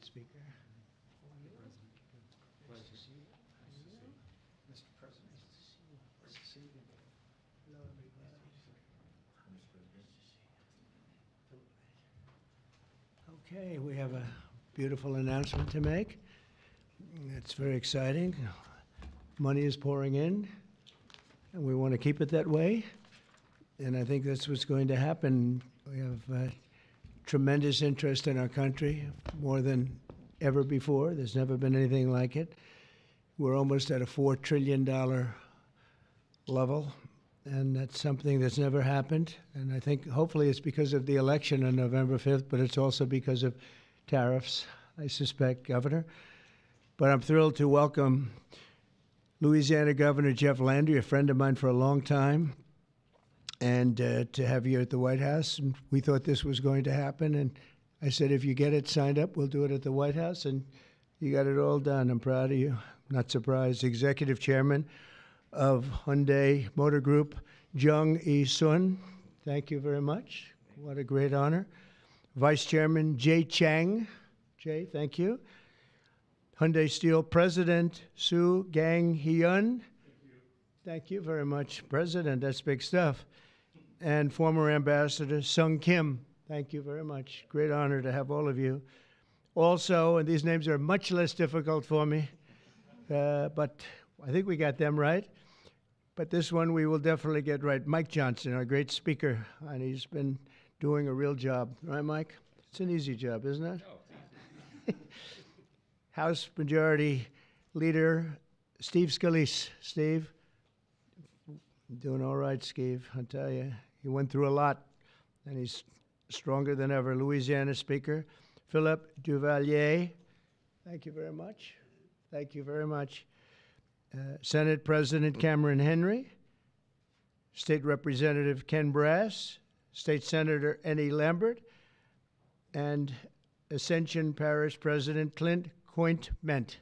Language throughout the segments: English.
great speaker. Nice to see you. Mr. President, nice to see you. Nice to see you. Hello, everybody. Okay, we have a beautiful announcement to make. It's very exciting. Money is pouring in, and we want to keep it that way. And I think that's what's going to happen. We have tremendous interest in our country, more than ever before. There's never been anything like it. We're almost at a $4 trillion level, and that's something that's never happened. And I think hopefully it's because of the election on November 5th, but it's also because of tariffs, I suspect, Governor. But I'm thrilled to welcome Louisiana Governor Jeff Landry, a friend of mine for a long time, and to have you at the White House. And we thought this was going to happen, and I said, if you get it signed up, we'll do it at the White House, and you got it all done. I'm proud of you. Not surprised. Executive Chairman of Hyundai Motor Group, Jung E. Sun. Thank you very much. What a great honor. Vice Chairman Jay Chang. Jay, thank you. Hyundai Steel President Soo Gang Hyun. Thank you very much, President. That's big stuff. And former Ambassador Sung Kim. Thank you very much. Great honor to have all of you. Also, and these names are much less difficult for me, but I think we got them right. But this one we will definitely get right. Mike Johnson, our great speaker, and he's been doing a real job. Right, Mike? It's an easy job, isn't it? Oh. House Majority Leader Steve Scalise. Steve? Doing all right, Steve, I'll tell you. He went through a lot, and he's stronger than ever. Louisiana Speaker Philip Duvalier. Thank you very much. Thank you very much. Senate President Cameron Henry, State Representative Ken Brass, State Senator Annie Lambert, and Ascension Parish President Clint Cointment.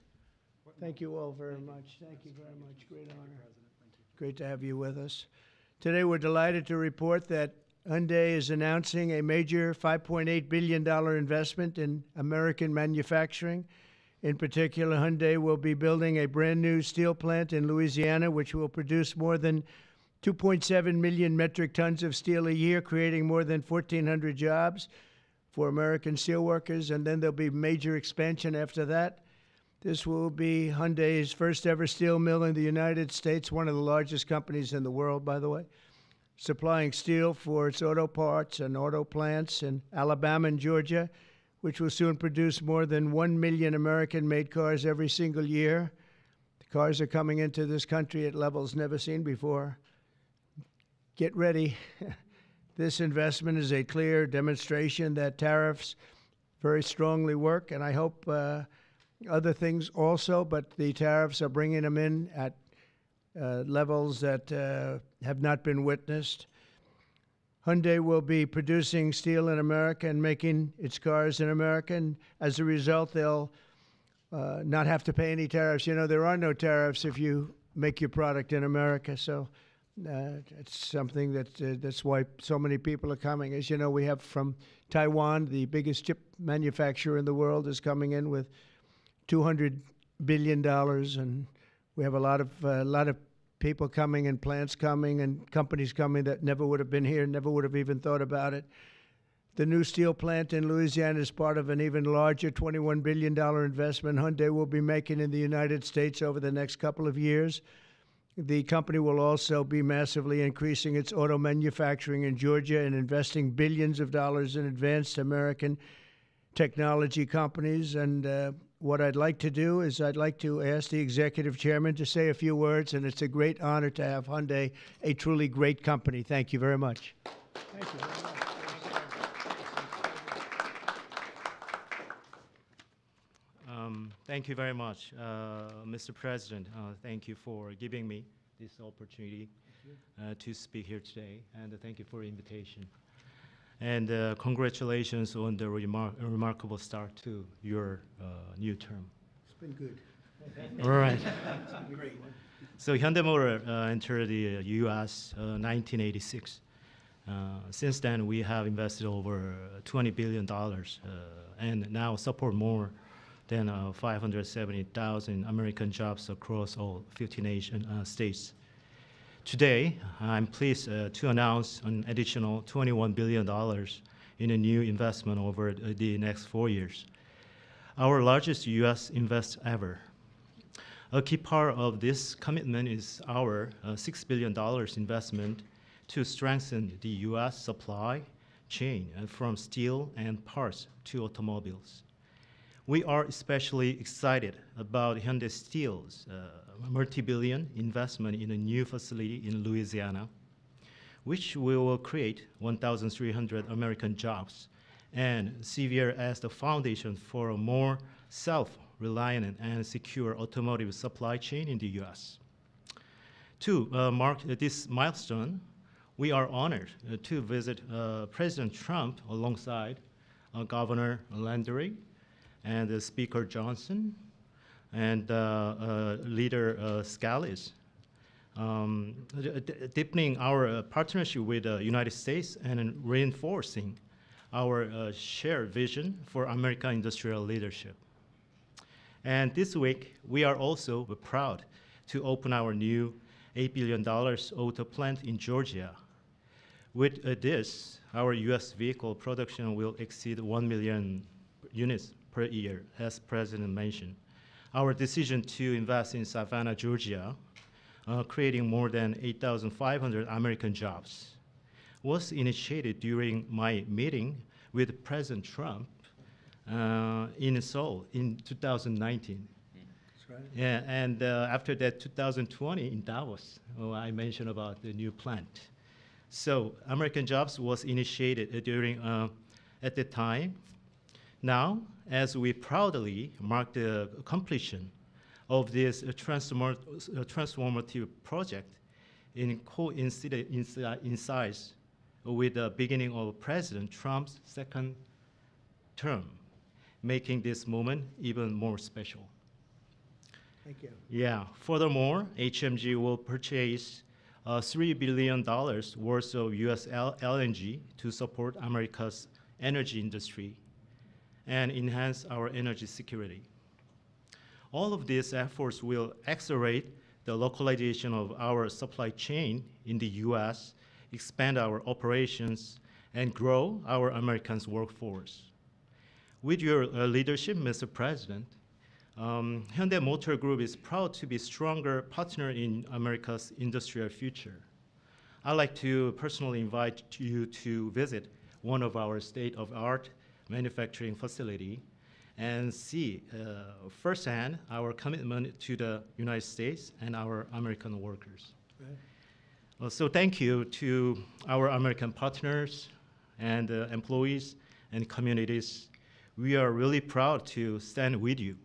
Thank you all very much. Thank you very much. Great honor. Great to have you with us. Today we're delighted to report that Hyundai is announcing a major $5.8 billion investment in American manufacturing. In particular, Hyundai will be building a brand new steel plant in Louisiana, which will produce more than 2.7 million metric tons of steel a year, creating more than 1,400 jobs for American steelworkers. And then there'll be major expansion after that. This will be Hyundai's first ever steel mill in the United States, one of the largest companies in the world, by the way, supplying steel for its auto parts and auto plants in Alabama and Georgia, which will soon produce more than 1 million American-made cars every single year. The cars are coming into this country at levels never seen before. Get ready. This investment is a clear demonstration that tariffs very strongly work, and I hope other things also, but the tariffs are bringing them in at levels that have not been witnessed. Hyundai will be producing steel in America and making its cars in America, and as a result, they'll not have to pay any tariffs. You know, there are no tariffs if you make your product in America, so it's something that's why so many people are coming. As you know, we have from Taiwan, the biggest chip manufacturer in the world, is coming in with $200 billion, and we have a lot of people coming and plants coming and companies coming that never would have been here, never would have even thought about it. The new steel plant in Louisiana is part of an even larger $21 billion investment Hyundai will be making in the United States over the next couple of years. The company will also be massively increasing its auto manufacturing in Georgia and investing billions of dollars in advanced American technology companies. And what I'd like to do is I'd like to ask the executive chairman to say a few words, and it's a great honor to have Hyundai, a truly great company. Thank you very much. Thank you very much. Thank you very much, Mr. President. Thank you for giving me this opportunity to speak here today, and thank you for the invitation. And congratulations on the remarkable start to your new term. It's been good. All right. It's been a great one. So Hyundai Motor entered the U.S. 1986. Since then, we have invested over $20 billion and now support more than 570,000 American jobs across all 50 states. Today, I'm pleased to announce an additional $21 billion in a new investment over the next 4 years, our largest U.S. invest ever. A key part of this commitment is our $6 billion investment to strengthen the U.S. supply chain from steel and parts to automobiles. We are especially excited about Hyundai Steel's multi-billion investment in a new facility in Louisiana, which will create 1,300 American jobs and serve as the foundation for a more self-reliant and secure automotive supply chain in the U.S. To mark this milestone, we are honored to visit President Trump alongside Governor Landry and Speaker Johnson and Leader Scalise, deepening our partnership with the United States and reinforcing our shared vision for American industrial leadership. And this week, we are also proud to open our new $8 billion auto plant in Georgia. With this, our U.S. vehicle production will exceed 1 million units per year, as President mentioned. Our decision to invest in Savannah, Georgia, creating more than 8,500 American jobs, was initiated during my meeting with President Trump in Seoul in 2019. That's right. Yeah, and after that, 2020 in Davos, I mentioned about the new plant. So American Jobs was initiated during at the time. Now, as we proudly mark the completion of this transformative project, coincides with the beginning of President Trump's second term, making this moment even more special. Thank you. Yeah. Furthermore, HMG will purchase $3 billion worth of U.S. LNG to support America's energy industry and enhance our energy security. All of these efforts will accelerate the localization of our supply chain in the U.S., expand our operations, and grow our American workforce. With your leadership, Mr. President, Hyundai Motor Group is proud to be a stronger partner in America's industrial future. I'd like to personally invite you to visit one of our state-of-the-art manufacturing facility and see firsthand our commitment to the United States and our American workers. Right. So thank you to our American partners and employees and communities. We are really proud to stand with you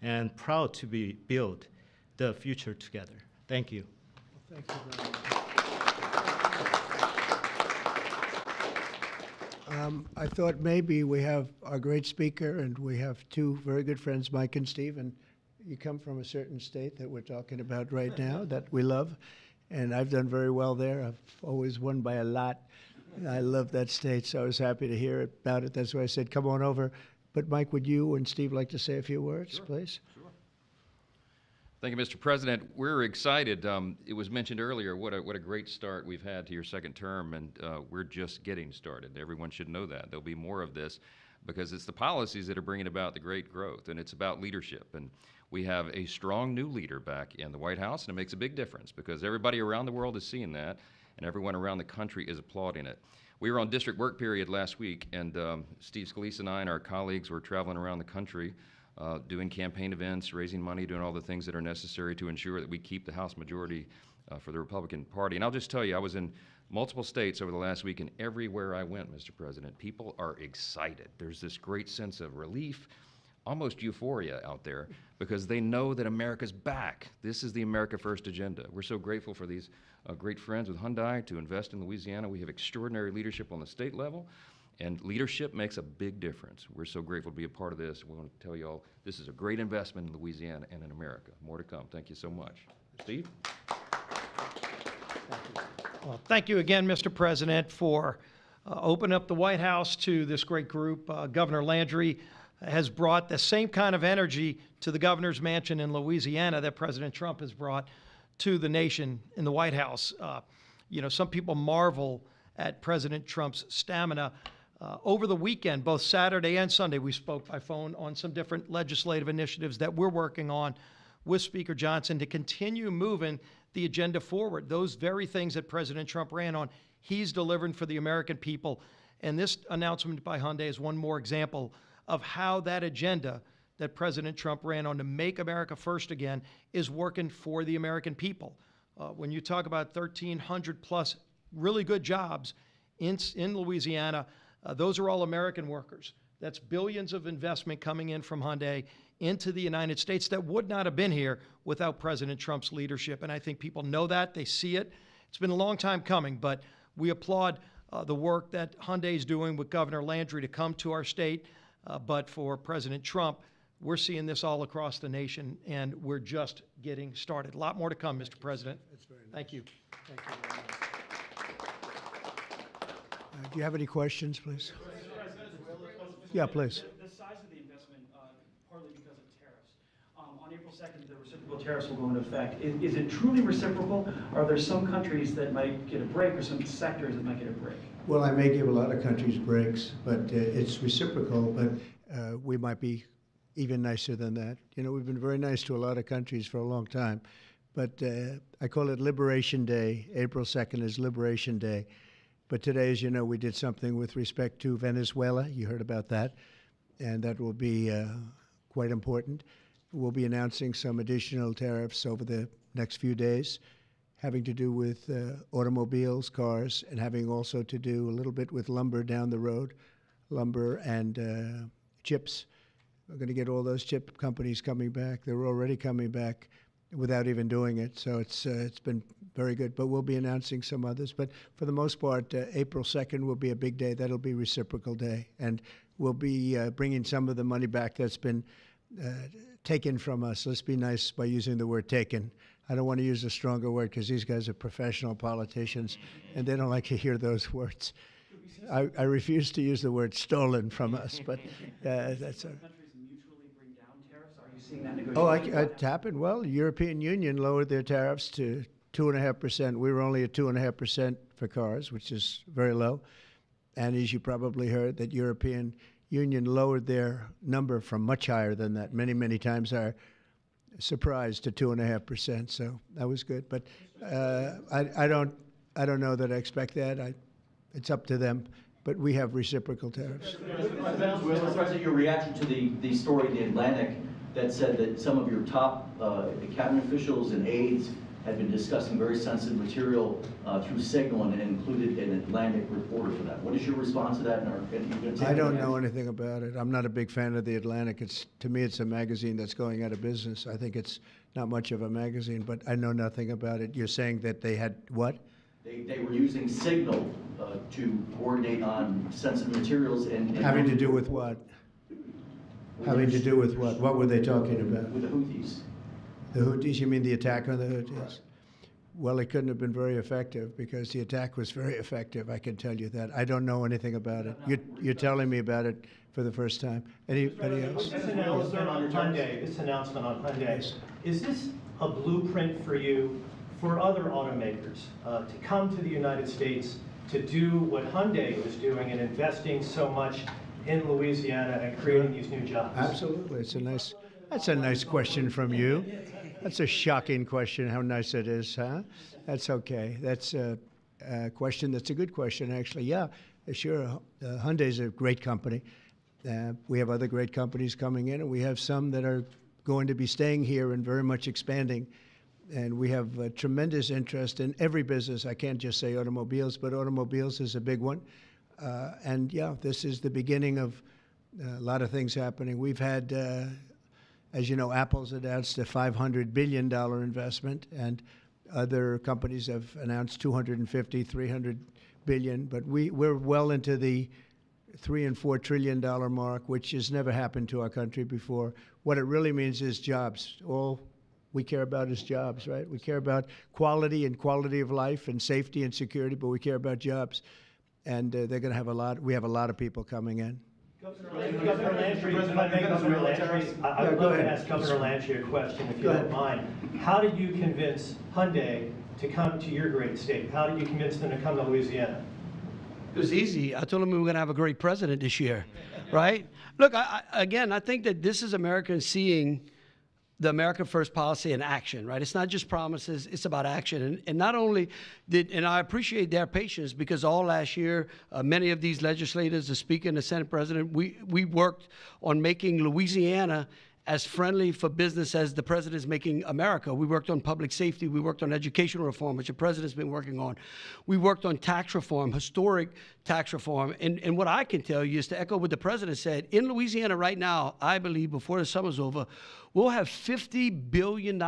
and proud to build the future together. Thank you. Well, thank you very much. I thought maybe we have our great speaker, and we have two very good friends, Mike and Steve, and you come from a certain state that we're talking about right now that we love, and I've done very well there. I've always won by a lot. I love that state, so I was happy to hear about it. That's why I said, come on over. But Mike, would you and Steve like to say a few words, Sure. please? Sure. Thank you, Mr. President. We're excited. It was mentioned earlier what a great start we've had to your second term, and we're just getting started. Everyone should know that. There'll be more of this because it's the policies that are bringing about the great growth, and it's about leadership. And we have a strong new leader back in the White House, and it makes a big difference because everybody around the world is seeing that, and everyone around the country is applauding it. We were on district work period last week, and Steve Scalise and I and our colleagues were traveling around the country doing campaign events, raising money, doing all the things that are necessary to ensure that we keep the House majority for the Republican Party. And I'll just tell you, I was in multiple states over the last week, and everywhere I went, Mr. President, people are excited. There's this great sense of relief, almost euphoria out there, because they know that America's back. This is the America First agenda. We're so grateful for these great friends with Hyundai to invest in Louisiana. We have extraordinary leadership on the state level, and leadership makes a big difference. We're so grateful to be a part of this. We want to tell you all this is a great investment in Louisiana and in America. More to come. Thank you so much. Steve? Well, thank you again, Mr. President, for opening up the White House to this great group. Governor Landry, has brought the same kind of energy to the governor's mansion in Louisiana that President Trump has brought to the nation in the White House. Some people marvel at President Trump's stamina. Over the weekend, both Saturday and Sunday, we spoke by phone on some different legislative initiatives that we're working on with Speaker Johnson to continue moving the agenda forward. Those very things that President Trump ran on, he's delivering for the American people. And this announcement by Hyundai is one more example of how that agenda that President Trump ran on to make America first again is working for the American people. When you talk about 1,300 plus really good jobs in Louisiana, those are all American workers. That's billions of investment coming in from Hyundai into the United States that would not have been here without President Trump's leadership. And I think people know that, they see it. It's been a long time coming, but we applaud the work that Hyundai is doing with Governor Landry to come to our state. But for President Trump, we're seeing this all across the nation, and we're just getting started. A lot more to come, Mr. President. That's very nice. Thank you. Thank you very much. Do you have any questions, please? Yeah, please. The size of the investment, partly because of tariffs. On April 2nd, the reciprocal tariffs will go into effect. Is it truly reciprocal? Are there some countries that might get a break or some sectors that might get a break? Well, I may give a lot of countries breaks, but it's reciprocal, but we might be even nicer than that. We've been very nice to a lot of countries for a long time, but I call it Liberation Day. April 2nd is Liberation Day. But today, as you know, we did something with respect to Venezuela. You heard about that, and that will be quite important. We'll be announcing some additional tariffs over the next few days, having to do with automobiles, cars, and having also to do a little bit with lumber down the road, lumber and chips. We're going to get all those chip companies coming back. They're already coming back without even doing it. So it's been very good. But we'll be announcing some others. But for the most part, April 2nd will be a big day. That'll be Reciprocal Day. And we'll be bringing some of the money back that's been taken from us. Let's be nice by using the word taken. I don't want to use a stronger word because these guys are professional politicians, and they don't like to hear those words. I refuse to use the word stolen from us, but that's a... Oh, it happened. Well, the European Union lowered their tariffs to 2.5%. We were only at 2.5% for cars, which is very low. And as you probably heard, that European Union lowered their number from much higher than that, many, many times higher, surprised to 2.5%. So that was good. But I don't know that I expect that. It's up to them. But we have reciprocal tariffs. Mr. President, your reaction to the story in The Atlantic that said that some of your top cabinet officials and aides had been discussing very sensitive material through Signal and included an Atlantic reporter for that. What is your response to that? I don't know anything about it. I'm not a big fan of The Atlantic. To me, it's a magazine that's going out of business. I think it's not much of a magazine, but I know nothing about it. You're saying that they had what? They were using Signal to coordinate on sensitive materials and having to do with what? Having to do with what? What were they talking about? With the Houthis. The Houthis? You mean the attack on the Houthis? Right. Well, it couldn't have been very effective because the attack was very effective. I can tell you that. I don't know anything about it. You're telling me about it for the first time. Anybody else? This announcement on Hyundai, Yes. Is this a blueprint for you for other automakers to come to the United States to do what Hyundai was doing and investing so much in Louisiana and creating these new jobs? Absolutely. That's a nice question from you. That's a shocking question, how nice it is, huh? That's okay. That's a question that's a good question, actually. Yeah, sure. Hyundai's a great company. We have other great companies coming in, and we have some that are going to be staying here and very much expanding. And we have tremendous interest in every business. I can't just say automobiles, but automobiles is a big one. And yeah, this is the beginning of a lot of things happening. We've had, as you know, Apple's announced a $500 billion investment, and other companies have announced $250, $300 billion. But we're well into the $3 and $4 trillion mark, which has never happened to our country before. What it really means is jobs. All we care about is jobs, right? We care about quality and quality of life and safety and security, but we care about jobs. And they're going to have we have a lot of people coming in. Governor Landry, if I may, Governor Landry, I Yeah, would go love to ahead. ask Governor Landry a question, if you Go don't ahead. mind. How did you convince Hyundai to come to your great state? How did you convince them to come to Louisiana? It was easy. I told him we were going to have a great president this year, right? Look, again, I think that this is Americans seeing the America First policy in action, right? It's not just promises, it's about action. And not only and I appreciate their patience, because all last year, many of these legislators, the Speaker and the Senate President, we worked on making Louisiana as friendly for business as the president is making America. We worked on public safety. We worked on education reform, which the president's been working on. We worked on tax reform, historic tax reform. And what I can tell you is, to echo what the president said, in Louisiana right now, I believe before the summer's over, we'll have $50 billion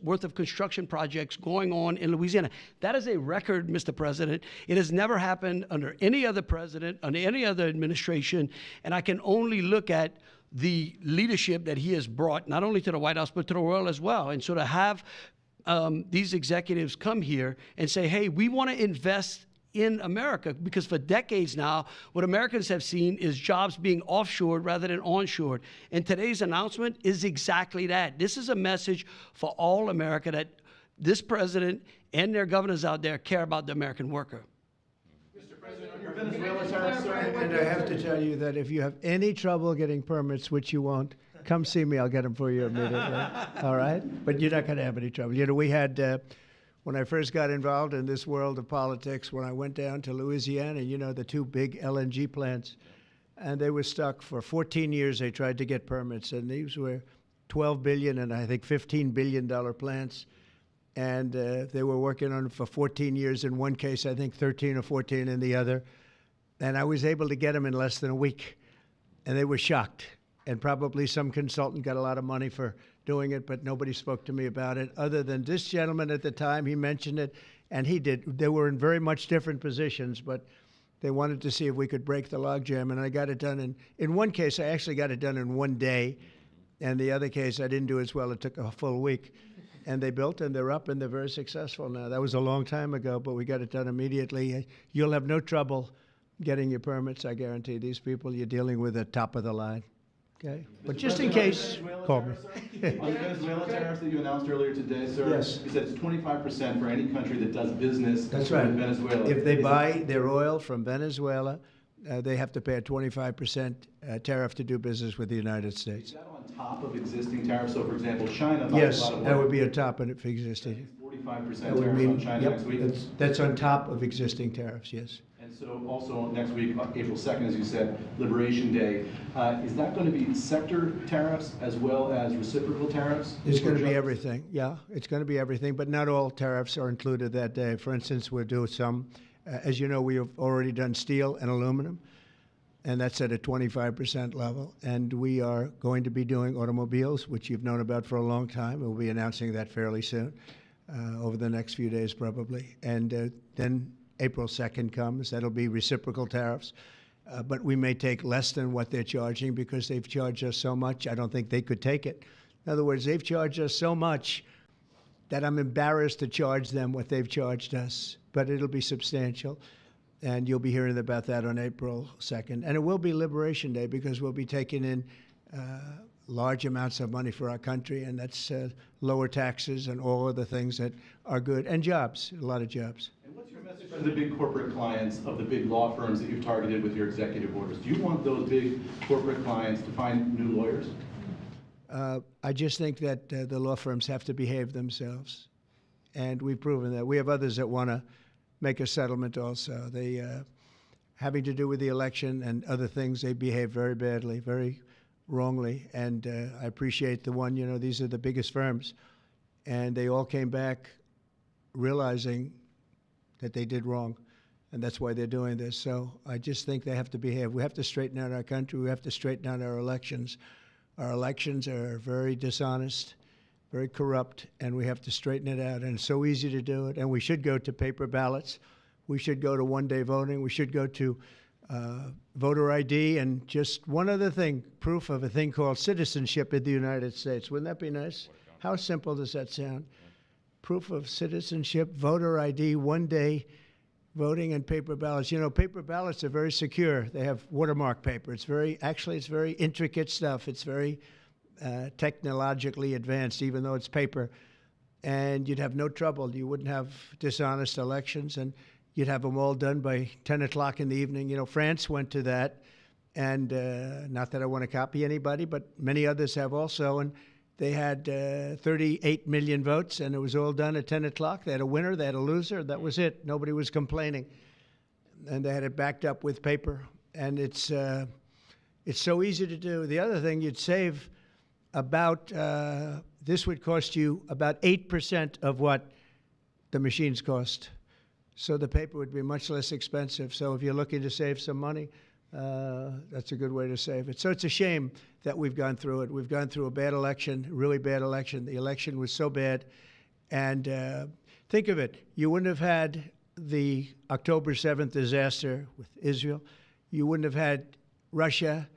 worth of construction projects going on in Louisiana. That is a record, Mr. President. It has never happened under any other president, under any other administration. And I can only look at the leadership that he has brought, not only to the White House, but to the world as well. And so to have these executives come here and say, hey, we want to invest in America, because for decades now, what Americans have seen is jobs being offshored rather than onshored. And today's announcement is exactly that. This is a message for all America, that this president and their governors out there care about the American worker. And I have to tell you that if you have any trouble getting permits, which you won't, come see me. I'll get them for you immediately. All right? But you're not going to have any trouble. You know, we had, when I first got involved in this world of politics, when I went down to Louisiana, you know, the two big LNG plants, and they were stuck for 14 years. They tried to get permits, and these were $12 billion and I think $15 billion plants. And they were working on it for 14 years in one case, I think 13 or 14 in the other. And I was able to get them in less than a week. And they were shocked. And probably some consultant got a lot of money for doing it, but nobody spoke to me about it, other than this gentleman at the time. He mentioned it, and he did. They were in very much different positions, but they wanted to see if we could break the logjam. And I got it done. In one case, I actually got it done in one day. And the other case, I didn't do as well. It took a full week. And they built, and they're up, and they're very successful now. That was a long time ago, but we got it done immediately. You'll have no trouble getting your permits, I guarantee. These people you're dealing with are top of the line. Okay? But just in case, call me. On the Venezuela tariffs that you announced earlier today, sir, Yes. you said it's 25% for any country that does business That's with right. Venezuela. If they Is buy their oil from Venezuela, they have to pay a 25% tariff to do business with the United States. that on top of existing tariffs? So, for example, China buys Yes, a lot of that oil. would be a top of it existing. 45% That would tariff mean, on China yep, next week. that's on top of existing tariffs, yes. And so also next week, April 2nd, as you said, Liberation Day. Is that going to be sector tariffs as well as reciprocal tariffs? It's going to Or be just- everything, yeah. It's going to be everything, but not all tariffs are included that day. For instance, we'll do some. As you know, we have already done steel and aluminum, and that's at a 25% level. And we are going to be doing automobiles, which you've known about for a long time. We'll be announcing that fairly soon, over the next few days probably. And then April 2nd comes. That'll be reciprocal tariffs. But we may take less than what they're charging because they've charged us so much. I don't think they could take it. In other words, they've charged us so much that I'm embarrassed to charge them what they've charged us. But it'll be substantial. And you'll be hearing about that on April 2nd. And it will be Liberation Day because we'll be taking in large amounts of money for our country, and that's lower taxes and all of the things that are good, and jobs, a lot of jobs. And what's your message to the big corporate clients of the big law firms that you've targeted with your executive orders? Do you want those big corporate clients to find new lawyers? I just think that the law firms have to behave themselves, and we've proven that. We have others that want to make a settlement also. They, having to do with the election and other things, they behave very badly, very wrongly, and I appreciate the one, you know, these are the biggest firms, and they all came back realizing that they did wrong, and that's why they're doing this. So I just think they have to behave. We have to straighten out our country. We have to straighten out our elections. Our elections are very dishonest, very corrupt, and we have to straighten it out. And it's so easy to do it. And we should go to paper ballots. We should go to one-day voting. We should go to voter ID. And just one other thing, proof of a thing called citizenship in the United States. Wouldn't that be nice? How simple does that sound? Proof of citizenship, voter ID, one day voting and paper ballots. You know, paper ballots are very secure. They have watermark paper. It's very intricate stuff. It's very technologically advanced, even though it's paper. And you'd have no trouble. You wouldn't have dishonest elections, and you'd have them all done by 10 o'clock in the evening. You know, France went to that, and not that I want to copy anybody, but many others have also. And they had 38 million votes, and it was all done at 10 o'clock. They had a winner, they had a loser. That was it. Nobody was complaining. And they had it backed up with paper. And it's so easy to do. The other thing, you'd save about, this would cost you about 8% of what the machines cost. So the paper would be much less expensive. So if you're looking to save some money, that's a good way to save it. So it's a shame that we've gone through it. We've gone through a bad election, really bad election. The election was so bad. And think of it. You wouldn't have had the October 7th disaster with Israel. You wouldn't have had Russia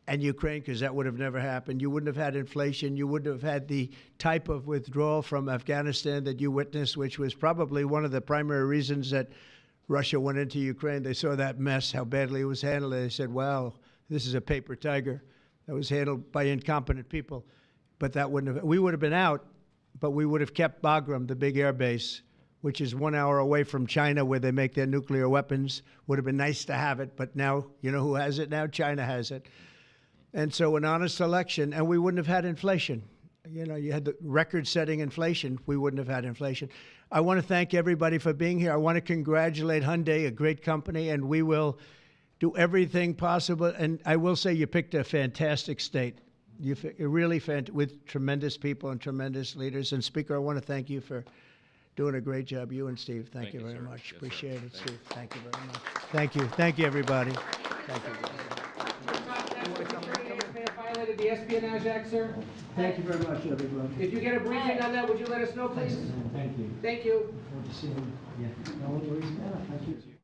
and Ukraine, because that would have never happened. You wouldn't have had inflation. You wouldn't have had the type of withdrawal from Afghanistan that you witnessed, which was probably one of the primary reasons that Russia went into Ukraine. They saw that mess, how badly it was handled. They said, wow, this is a paper tiger that was handled by incompetent people. But that wouldn't have, we would have been out, but we would have kept Bagram, the big air base, which is 1 hour away from China where they make their nuclear weapons. Would have been nice to have it, but now, you know who has it now? China has it. And so an honest election, and we wouldn't have had inflation. You know, you had the record-setting inflation. We wouldn't have had inflation. I want to thank everybody for being here. I want to congratulate Hyundai, a great company, and we will do everything possible. And I will say you picked a fantastic state. You really with tremendous people and tremendous leaders. And Speaker, I want to thank you for doing a great job. You and Steve, thank you very sir. much. Yes, Appreciate sir. it, Steve. Thank you very much. Thank you. Thank you, everybody. Thank you. Violated the Espionage Act, sir? Thank you very much, everybody. If you get a briefing on that, would you let us know, please? Thank you. Thank you. Good to see you. Yeah. No worries. Yeah, thank you.